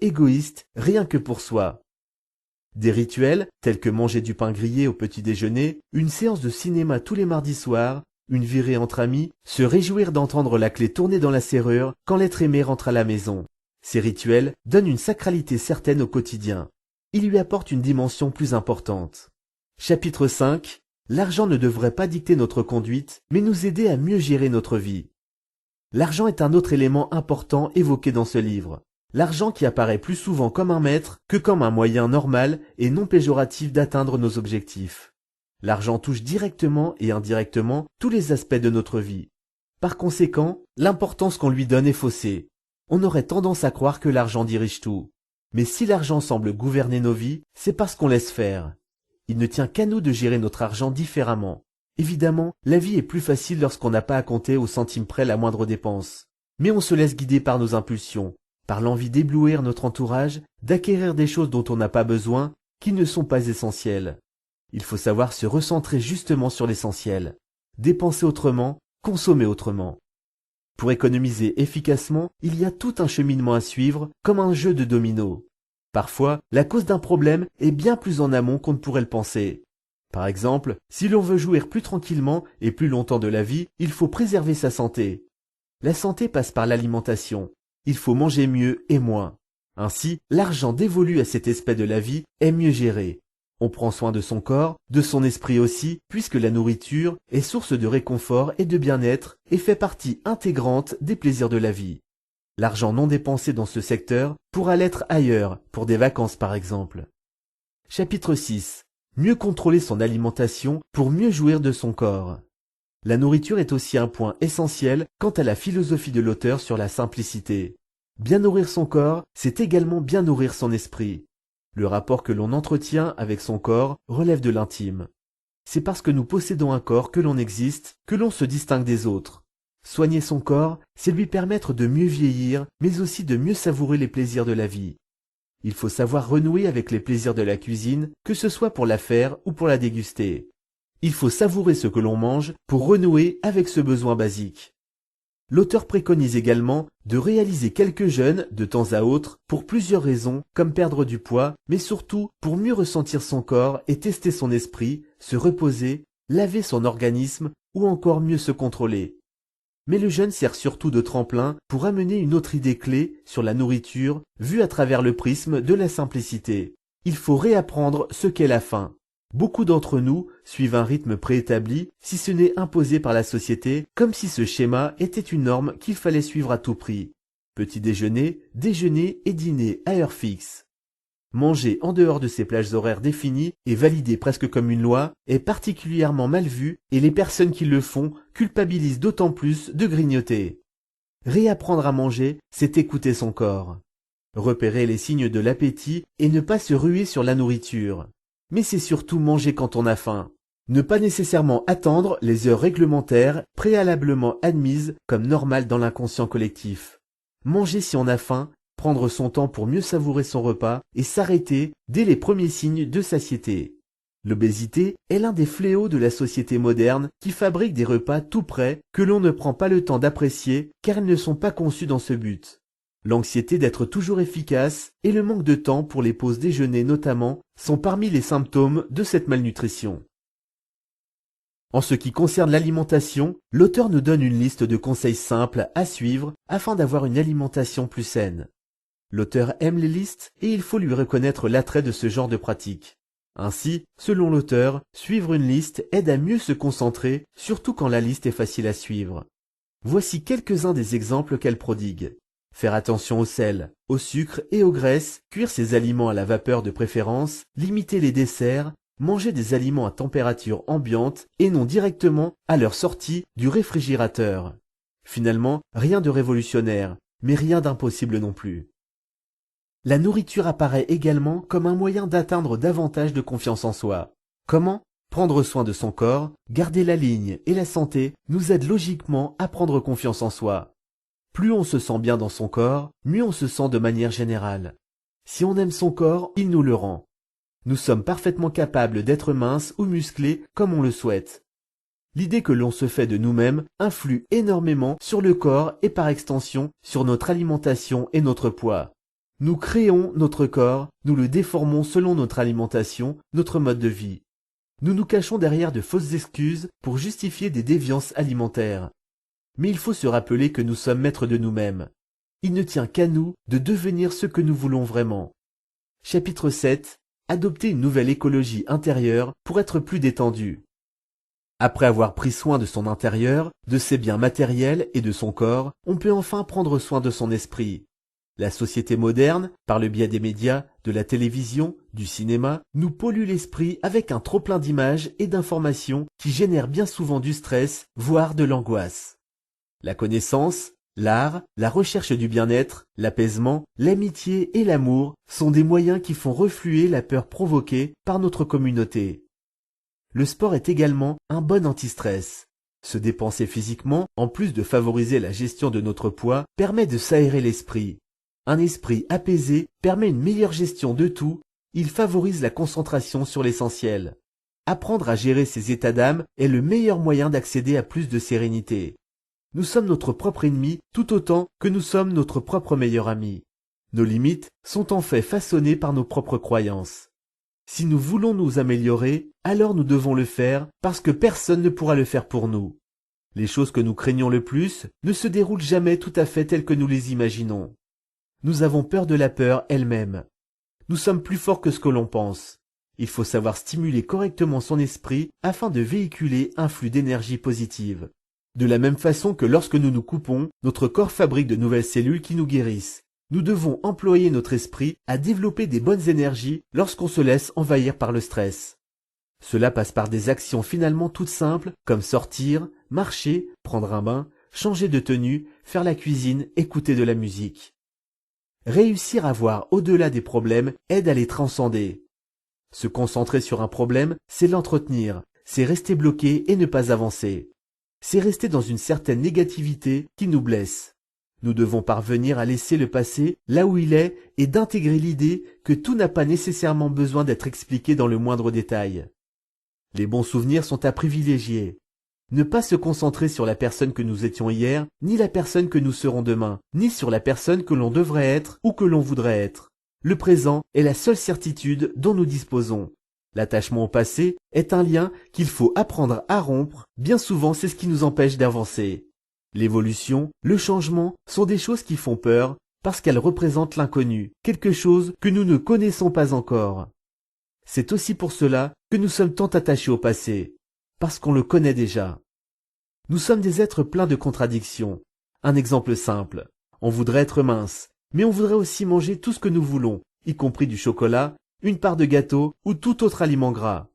égoïste rien que pour soi. Des rituels, tels que manger du pain grillé au petit déjeuner, une séance de cinéma tous les mardis soirs, une virée entre amis, se réjouir d'entendre la clé tourner dans la serrure quand l'être aimé rentre à la maison. Ces rituels donnent une sacralité certaine au quotidien. Ils lui apportent une dimension plus importante. Chapitre 5. L'argent ne devrait pas dicter notre conduite, mais nous aider à mieux gérer notre vie. L'argent est un autre élément important évoqué dans ce livre. L'argent qui apparaît plus souvent comme un maître que comme un moyen normal et non péjoratif d'atteindre nos objectifs. L'argent touche directement et indirectement tous les aspects de notre vie. Par conséquent, l'importance qu'on lui donne est faussée. On aurait tendance à croire que l'argent dirige tout. Mais si l'argent semble gouverner nos vies, c'est parce qu'on laisse faire. Il ne tient qu'à nous de gérer notre argent différemment. Évidemment, la vie est plus facile lorsqu'on n'a pas à compter au centime près la moindre dépense. Mais on se laisse guider par nos impulsions, par l'envie d'éblouir notre entourage, d'acquérir des choses dont on n'a pas besoin, qui ne sont pas essentielles. Il faut savoir se recentrer justement sur l'essentiel. Dépenser autrement, consommer autrement. Pour économiser efficacement, il y a tout un cheminement à suivre, comme un jeu de dominos. Parfois, la cause d'un problème est bien plus en amont qu'on ne pourrait le penser. Par exemple, si l'on veut jouir plus tranquillement et plus longtemps de la vie, il faut préserver sa santé. La santé passe par l'alimentation. Il faut manger mieux et moins. Ainsi, l'argent dévolu à cet aspect de la vie est mieux géré. On prend soin de son corps, de son esprit aussi, puisque la nourriture est source de réconfort et de bien-être et fait partie intégrante des plaisirs de la vie. L'argent non dépensé dans ce secteur pourra l'être ailleurs, pour des vacances par exemple. Chapitre 6. Mieux contrôler son alimentation pour mieux jouir de son corps. La nourriture est aussi un point essentiel quant à la philosophie de l'auteur sur la simplicité. Bien nourrir son corps, c'est également bien nourrir son esprit. Le rapport que l'on entretient avec son corps relève de l'intime. C'est parce que nous possédons un corps que l'on existe, que l'on se distingue des autres. Soigner son corps, c'est lui permettre de mieux vieillir, mais aussi de mieux savourer les plaisirs de la vie. Il faut savoir renouer avec les plaisirs de la cuisine, que ce soit pour la faire ou pour la déguster. Il faut savourer ce que l'on mange pour renouer avec ce besoin basique. L'auteur préconise également de réaliser quelques jeûnes de temps à autre pour plusieurs raisons, comme perdre du poids, mais surtout pour mieux ressentir son corps et tester son esprit, se reposer, laver son organisme ou encore mieux se contrôler. Mais le jeûne sert surtout de tremplin pour amener une autre idée clé sur la nourriture vue à travers le prisme de la simplicité. Il faut réapprendre ce qu'est la faim. Beaucoup d'entre nous suivent un rythme préétabli, si ce n'est imposé par la société, comme si ce schéma était une norme qu'il fallait suivre à tout prix. Petit déjeuner, déjeuner et dîner à heure fixe. Manger en dehors de ces plages horaires définies et validées presque comme une loi est particulièrement mal vu et les personnes qui le font culpabilisent d'autant plus de grignoter. Réapprendre à manger, c'est écouter son corps. Repérer les signes de l'appétit et ne pas se ruer sur la nourriture. Mais c'est surtout manger quand on a faim. Ne pas nécessairement attendre les heures réglementaires préalablement admises comme normales dans l'inconscient collectif. Manger si on a faim, prendre son temps pour mieux savourer son repas et s'arrêter dès les premiers signes de satiété. L'obésité est l'un des fléaux de la société moderne qui fabrique des repas tout prêts que l'on ne prend pas le temps d'apprécier car ils ne sont pas conçus dans ce but. L'anxiété d'être toujours efficace et le manque de temps pour les pauses déjeuner notamment sont parmi les symptômes de cette malnutrition. En ce qui concerne l'alimentation, l'auteur nous donne une liste de conseils simples à suivre afin d'avoir une alimentation plus saine. L'auteur aime les listes et il faut lui reconnaître l'attrait de ce genre de pratique. Ainsi, selon l'auteur, suivre une liste aide à mieux se concentrer, surtout quand la liste est facile à suivre. Voici quelques-uns des exemples qu'elle prodigue. Faire attention au sel, au sucre et aux graisses, cuire ses aliments à la vapeur de préférence, limiter les desserts, manger des aliments à température ambiante et non directement à leur sortie du réfrigérateur. Finalement, rien de révolutionnaire, mais rien d'impossible non plus. La nourriture apparaît également comme un moyen d'atteindre davantage de confiance en soi. Comment ? Prendre soin de son corps, garder la ligne et la santé nous aide logiquement à prendre confiance en soi. Plus on se sent bien dans son corps, mieux on se sent de manière générale. Si on aime son corps, il nous le rend. Nous sommes parfaitement capables d'être minces ou musclés comme on le souhaite. L'idée que l'on se fait de nous-mêmes influe énormément sur le corps et par extension sur notre alimentation et notre poids. Nous créons notre corps, nous le déformons selon notre alimentation, notre mode de vie. Nous nous cachons derrière de fausses excuses pour justifier des déviances alimentaires. Mais il faut se rappeler que nous sommes maîtres de nous-mêmes. Il ne tient qu'à nous de devenir ce que nous voulons vraiment. Chapitre 7. Adopter une nouvelle écologie intérieure pour être plus détendu. Après avoir pris soin de son intérieur, de ses biens matériels et de son corps, on peut enfin prendre soin de son esprit. La société moderne, par le biais des médias, de la télévision, du cinéma, nous pollue l'esprit avec un trop-plein d'images et d'informations qui génèrent bien souvent du stress, voire de l'angoisse. La connaissance, l'art, la recherche du bien-être, l'apaisement, l'amitié et l'amour sont des moyens qui font refluer la peur provoquée par notre communauté. Le sport est également un bon anti-stress. Se dépenser physiquement, en plus de favoriser la gestion de notre poids, permet de s'aérer l'esprit. Un esprit apaisé permet une meilleure gestion de tout, il favorise la concentration sur l'essentiel. Apprendre à gérer ses états d'âme est le meilleur moyen d'accéder à plus de sérénité. Nous sommes notre propre ennemi tout autant que nous sommes notre propre meilleur ami. Nos limites sont en fait façonnées par nos propres croyances. Si nous voulons nous améliorer, alors nous devons le faire parce que personne ne pourra le faire pour nous. Les choses que nous craignons le plus ne se déroulent jamais tout à fait telles que nous les imaginons. Nous avons peur de la peur elle-même. Nous sommes plus forts que ce que l'on pense. Il faut savoir stimuler correctement son esprit afin de véhiculer un flux d'énergie positive. De la même façon que lorsque nous nous coupons, notre corps fabrique de nouvelles cellules qui nous guérissent. Nous devons employer notre esprit à développer des bonnes énergies lorsqu'on se laisse envahir par le stress. Cela passe par des actions finalement toutes simples comme sortir, marcher, prendre un bain, changer de tenue, faire la cuisine, écouter de la musique. Réussir à voir au-delà des problèmes aide à les transcender. Se concentrer sur un problème, c'est l'entretenir, c'est rester bloqué et ne pas avancer. C'est rester dans une certaine négativité qui nous blesse. Nous devons parvenir à laisser le passé là où il est et d'intégrer l'idée que tout n'a pas nécessairement besoin d'être expliqué dans le moindre détail. Les bons souvenirs sont à privilégier. Ne pas se concentrer sur la personne que nous étions hier, ni la personne que nous serons demain, ni sur la personne que l'on devrait être ou que l'on voudrait être. Le présent est la seule certitude dont nous disposons. L'attachement au passé est un lien qu'il faut apprendre à rompre, bien souvent c'est ce qui nous empêche d'avancer. L'évolution, le changement sont des choses qui font peur parce qu'elles représentent l'inconnu, quelque chose que nous ne connaissons pas encore. C'est aussi pour cela que nous sommes tant attachés au passé, parce qu'on le connaît déjà. Nous sommes des êtres pleins de contradictions. Un exemple simple, on voudrait être mince, mais on voudrait aussi manger tout ce que nous voulons, y compris du chocolat, une part de gâteau ou tout autre aliment gras.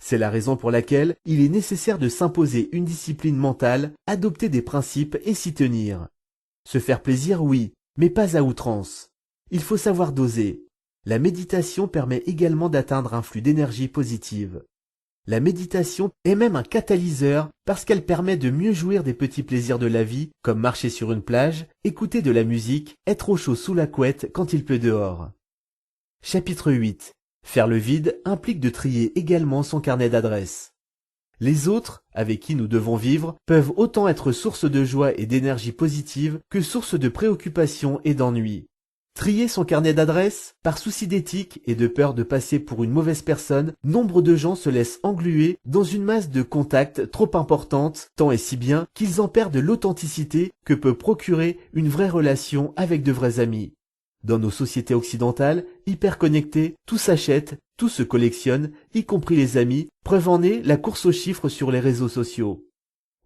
C'est la raison pour laquelle il est nécessaire de s'imposer une discipline mentale, adopter des principes et s'y tenir. Se faire plaisir, oui, mais pas à outrance. Il faut savoir doser. La méditation permet également d'atteindre un flux d'énergie positive. La méditation est même un catalyseur parce qu'elle permet de mieux jouir des petits plaisirs de la vie, comme marcher sur une plage, écouter de la musique, être au chaud sous la couette quand il pleut dehors. Chapitre 8. Faire le vide implique de trier également son carnet d'adresses. Les autres, avec qui nous devons vivre, peuvent autant être source de joie et d'énergie positive que source de préoccupation et d'ennui. Trier son carnet d'adresses, par souci d'éthique et de peur de passer pour une mauvaise personne, nombre de gens se laissent engluer dans une masse de contacts trop importante, tant et si bien qu'ils en perdent l'authenticité que peut procurer une vraie relation avec de vrais amis. Dans nos sociétés occidentales, hyper connectées, tout s'achète, tout se collectionne, y compris les amis, preuve en est la course aux chiffres sur les réseaux sociaux.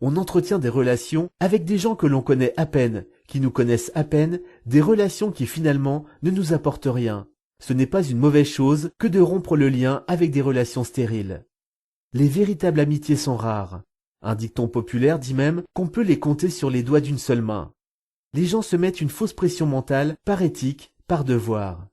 On entretient des relations avec des gens que l'on connaît à peine, qui nous connaissent à peine, des relations qui finalement ne nous apportent rien. Ce n'est pas une mauvaise chose que de rompre le lien avec des relations stériles. Les véritables amitiés sont rares. Un dicton populaire dit même qu'on peut les compter sur les doigts d'une seule main. Les gens se mettent une fausse pression mentale, par éthique, par devoir.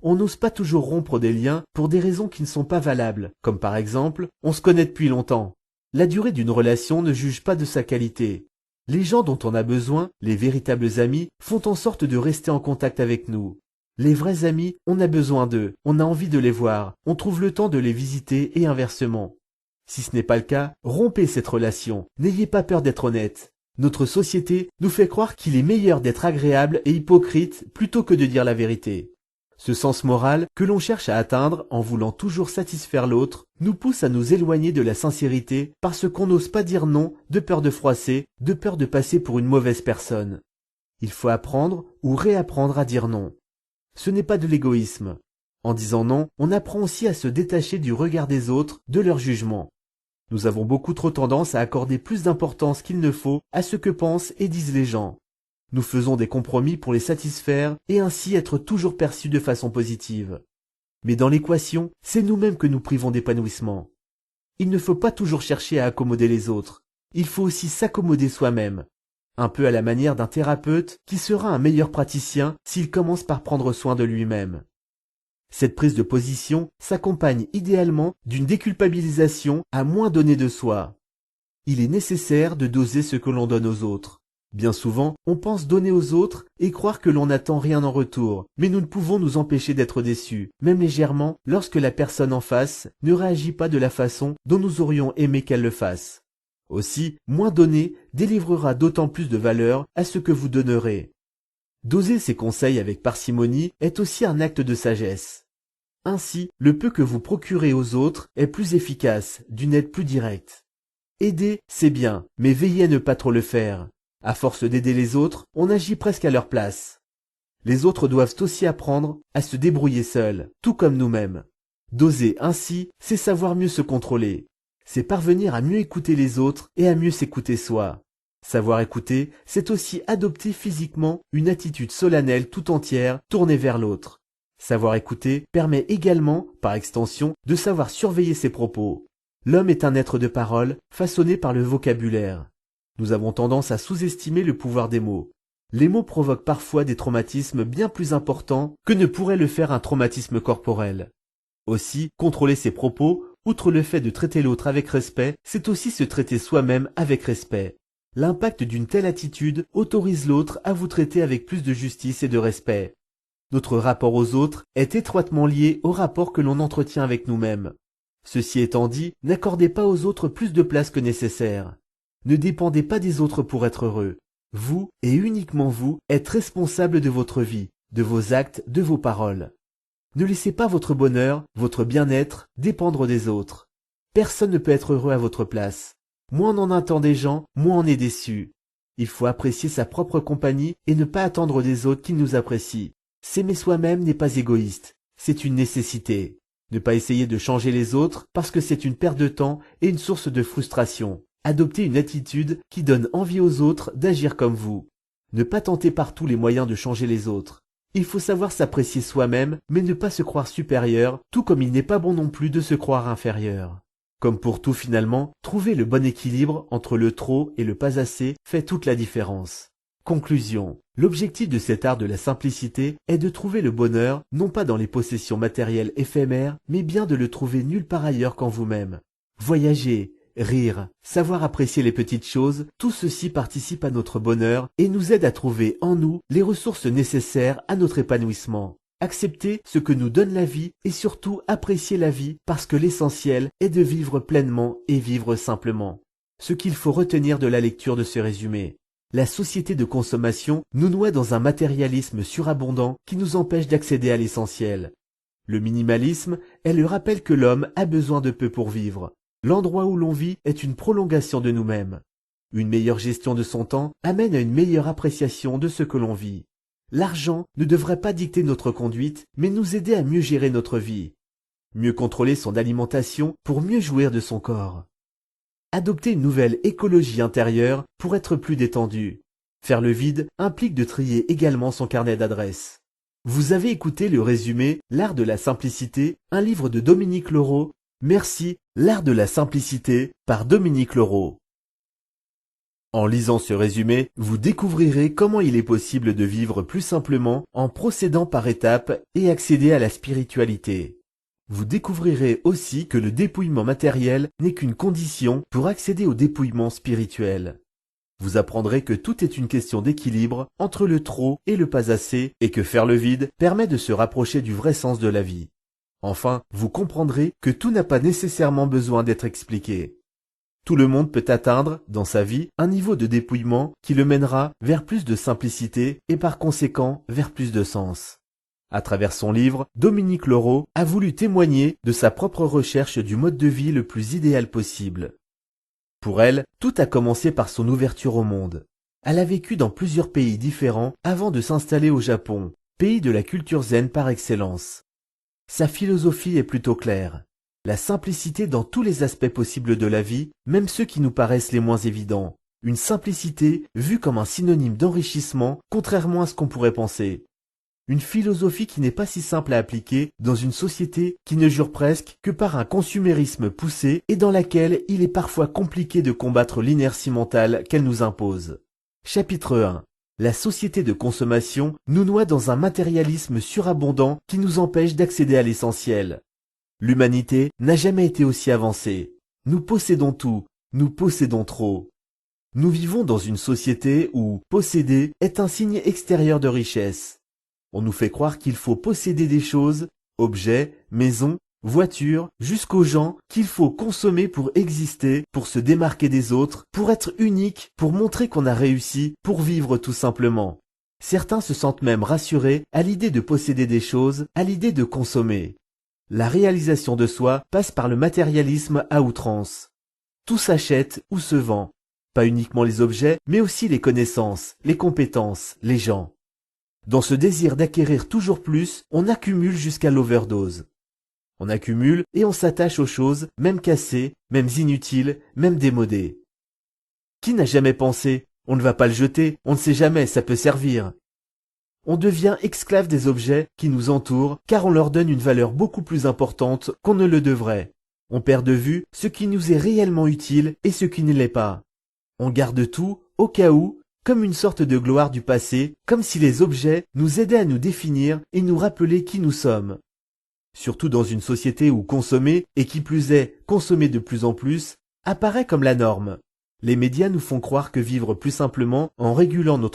On n'ose pas toujours rompre des liens pour des raisons qui ne sont pas valables, comme par exemple, on se connaît depuis longtemps. La durée d'une relation ne juge pas de sa qualité. Les gens dont on a besoin, les véritables amis, font en sorte de rester en contact avec nous. Les vrais amis, on a besoin d'eux, on a envie de les voir, on trouve le temps de les visiter et inversement. Si ce n'est pas le cas, rompez cette relation, n'ayez pas peur d'être honnête. Notre société nous fait croire qu'il est meilleur d'être agréable et hypocrite plutôt que de dire la vérité. Ce sens moral que l'on cherche à atteindre en voulant toujours satisfaire l'autre nous pousse à nous éloigner de la sincérité parce qu'on n'ose pas dire non de peur de froisser, de peur de passer pour une mauvaise personne. Il faut apprendre ou réapprendre à dire non. Ce n'est pas de l'égoïsme. En disant non, on apprend aussi à se détacher du regard des autres, de leur jugement. Nous avons beaucoup trop tendance à accorder plus d'importance qu'il ne faut à ce que pensent et disent les gens. Nous faisons des compromis pour les satisfaire et ainsi être toujours perçus de façon positive. Mais dans l'équation, c'est nous-mêmes que nous privons d'épanouissement. Il ne faut pas toujours chercher à accommoder les autres. Il faut aussi s'accommoder soi-même. Un peu à la manière d'un thérapeute qui sera un meilleur praticien s'il commence par prendre soin de lui-même. Cette prise de position s'accompagne idéalement d'une déculpabilisation à moins donner de soi. Il est nécessaire de doser ce que l'on donne aux autres. Bien souvent, on pense donner aux autres et croire que l'on n'attend rien en retour, mais nous ne pouvons nous empêcher d'être déçus, même légèrement, lorsque la personne en face ne réagit pas de la façon dont nous aurions aimé qu'elle le fasse. Aussi, moins donner délivrera d'autant plus de valeur à ce que vous donnerez. Doser ces conseils avec parcimonie est aussi un acte de sagesse. Ainsi, le peu que vous procurez aux autres est plus efficace, d'une aide plus directe. Aider, c'est bien, mais veillez à ne pas trop le faire. À force d'aider les autres, on agit presque à leur place. Les autres doivent aussi apprendre à se débrouiller seuls, tout comme nous-mêmes. Doser ainsi, c'est savoir mieux se contrôler. C'est parvenir à mieux écouter les autres et à mieux s'écouter soi. Savoir écouter, c'est aussi adopter physiquement une attitude solennelle tout entière tournée vers l'autre. Savoir écouter permet également, par extension, de savoir surveiller ses propos. L'homme est un être de parole, façonné par le vocabulaire. Nous avons tendance à sous-estimer le pouvoir des mots. Les mots provoquent parfois des traumatismes bien plus importants que ne pourrait le faire un traumatisme corporel. Aussi, contrôler ses propos, outre le fait de traiter l'autre avec respect, c'est aussi se traiter soi-même avec respect. L'impact d'une telle attitude autorise l'autre à vous traiter avec plus de justice et de respect. Notre rapport aux autres est étroitement lié au rapport que l'on entretient avec nous-mêmes. Ceci étant dit, n'accordez pas aux autres plus de place que nécessaire. Ne dépendez pas des autres pour être heureux. Vous, et uniquement vous, êtes responsable de votre vie, de vos actes, de vos paroles. Ne laissez pas votre bonheur, votre bien-être, dépendre des autres. Personne ne peut être heureux à votre place. Moins on en attend des gens, moins on est déçu. Il faut apprécier sa propre compagnie et ne pas attendre des autres qu'ils nous apprécient. S'aimer soi-même n'est pas égoïste, c'est une nécessité. Ne pas essayer de changer les autres parce que c'est une perte de temps et une source de frustration. Adopter une attitude qui donne envie aux autres d'agir comme vous. Ne pas tenter par tous les moyens de changer les autres. Il faut savoir s'apprécier soi-même, mais ne pas se croire supérieur, tout comme il n'est pas bon non plus de se croire inférieur. Comme pour tout finalement, trouver le bon équilibre entre le trop et le pas assez fait toute la différence. Conclusion. L'objectif de cet art de la simplicité est de trouver le bonheur, non pas dans les possessions matérielles éphémères, mais bien de le trouver nulle part ailleurs qu'en vous-même. Voyager, rire, savoir apprécier les petites choses, tout ceci participe à notre bonheur et nous aide à trouver en nous les ressources nécessaires à notre épanouissement. Accepter ce que nous donne la vie et surtout apprécier la vie parce que l'essentiel est de vivre pleinement et vivre simplement. Ce qu'il faut retenir de la lecture de ce résumé. La société de consommation nous noie dans un matérialisme surabondant qui nous empêche d'accéder à l'essentiel. Le minimalisme est le rappel que l'homme a besoin de peu pour vivre. L'endroit où l'on vit est une prolongation de nous-mêmes. Une meilleure gestion de son temps amène à une meilleure appréciation de ce que l'on vit. L'argent ne devrait pas dicter notre conduite, mais nous aider à mieux gérer notre vie. Mieux contrôler son alimentation pour mieux jouir de son corps. Adopter une nouvelle écologie intérieure pour être plus détendu. Faire le vide implique de trier également son carnet d'adresses. Vous avez écouté le résumé « L'art de la simplicité », un livre de Dominique Leroux. Merci, L'art de la simplicité par Dominique Leroux. En lisant ce résumé, vous découvrirez comment il est possible de vivre plus simplement en procédant par étapes et accéder à la spiritualité. Vous découvrirez aussi que le dépouillement matériel n'est qu'une condition pour accéder au dépouillement spirituel. Vous apprendrez que tout est une question d'équilibre entre le trop et le pas assez et que faire le vide permet de se rapprocher du vrai sens de la vie. Enfin, vous comprendrez que tout n'a pas nécessairement besoin d'être expliqué. Tout le monde peut atteindre, dans sa vie, un niveau de dépouillement qui le mènera vers plus de simplicité et par conséquent vers plus de sens. À travers son livre, Dominique Leroux a voulu témoigner de sa propre recherche du mode de vie le plus idéal possible. Pour elle, tout a commencé par son ouverture au monde. Elle a vécu dans plusieurs pays différents avant de s'installer au Japon, pays de la culture zen par excellence. Sa philosophie est plutôt claire. La simplicité dans tous les aspects possibles de la vie, même ceux qui nous paraissent les moins évidents. Une simplicité vue comme un synonyme d'enrichissement, contrairement à ce qu'on pourrait penser. Une philosophie qui n'est pas si simple à appliquer dans une société qui ne jure presque que par un consumérisme poussé et dans laquelle il est parfois compliqué de combattre l'inertie mentale qu'elle nous impose. Chapitre 1. La société de consommation nous noie dans un matérialisme surabondant qui nous empêche d'accéder à l'essentiel. L'humanité n'a jamais été aussi avancée. Nous possédons tout, nous possédons trop. Nous vivons dans une société où posséder est un signe extérieur de richesse. On nous fait croire qu'il faut posséder des choses, objets, maisons, voitures, jusqu'aux gens qu'il faut consommer pour exister, pour se démarquer des autres, pour être unique, pour montrer qu'on a réussi, pour vivre tout simplement. Certains se sentent même rassurés à l'idée de posséder des choses, à l'idée de consommer. La réalisation de soi passe par le matérialisme à outrance. Tout s'achète ou se vend. Pas uniquement les objets, mais aussi les connaissances, les compétences, les gens. Dans ce désir d'acquérir toujours plus, on accumule jusqu'à l'overdose. On accumule et on s'attache aux choses, même cassées, même inutiles, même démodées. Qui n'a jamais pensé « on ne va pas le jeter, on ne sait jamais, ça peut servir ». On devient esclave des objets qui nous entourent car on leur donne une valeur beaucoup plus importante qu'on ne le devrait. On perd de vue ce qui nous est réellement utile et ce qui ne l'est pas. On garde tout, au cas où, comme une sorte de gloire du passé, comme si les objets nous aidaient à nous définir et nous rappeler qui nous sommes. Surtout dans une société où consommer, et qui plus est, consommer de plus en plus, apparaît comme la norme. Les médias nous font croire que vivre plus simplement en régulant notre